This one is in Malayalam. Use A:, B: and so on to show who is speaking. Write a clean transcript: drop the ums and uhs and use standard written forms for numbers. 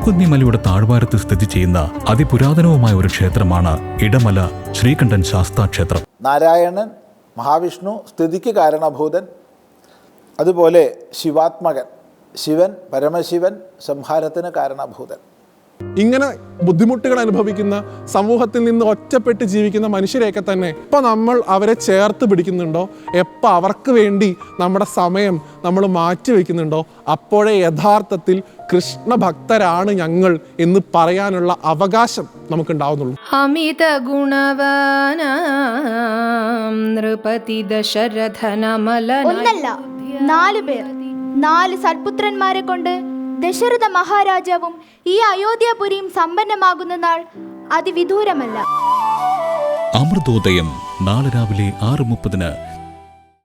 A: പൊൻകുന്നിമലയുടെ താഴ്വാരത്ത് സ്ഥിതി ചെയ്യുന്ന അതിപുരാതനവുമായ ഒരു ക്ഷേത്രമാണ് ഇടമല ശ്രീകണ്ഠൻ ശാസ്താ ക്ഷേത്രം.
B: നാരായണൻ, മഹാവിഷ്ണു സ്ഥിതിക്ക് കാരണഭൂതൻ, അതുപോലെ ശിവാത്മകൻ, ശിവൻ, പരമശിവൻ സംഹാരത്തിന് കാരണഭൂതൻ.
C: ഇങ്ങനെ ബുദ്ധിമുട്ടുകൾ അനുഭവിക്കുന്ന, സമൂഹത്തിൽ നിന്ന് ഒറ്റപ്പെട്ട് ജീവിക്കുന്ന മനുഷ്യരെയൊക്കെ തന്നെ എപ്പോൾ നമ്മൾ അവരെ ചേർത്ത് പിടിക്കുന്നുണ്ടോ, എപ്പോൾ അവർക്ക് വേണ്ടി നമ്മുടെ സമയം നമ്മൾ മാറ്റിവെക്കുന്നുണ്ടോ, അപ്പോഴേ യഥാർത്ഥത്തിൽ കൃഷ്ണഭക്തരാണ് ഞങ്ങൾ എന്ന് പറയാനുള്ള അവകാശം നമുക്കുണ്ടാവുന്നുള്ളൂ.
D: അമിത ഗുണവാനാം നൃപതി ദശരഥനമല.
E: ഒന്നല്ല, 4 പേർ, 4 സൽപുത്രന്മാരെ കൊണ്ട് ദശരഥ മഹാരാജാവും ഈ അയോധ്യാപുരിയും സമ്പന്നമാകുന്ന നാൾ അതിവിദൂരമല്ല.
A: അമൃതോദയം നാളെ രാവിലെ 6:30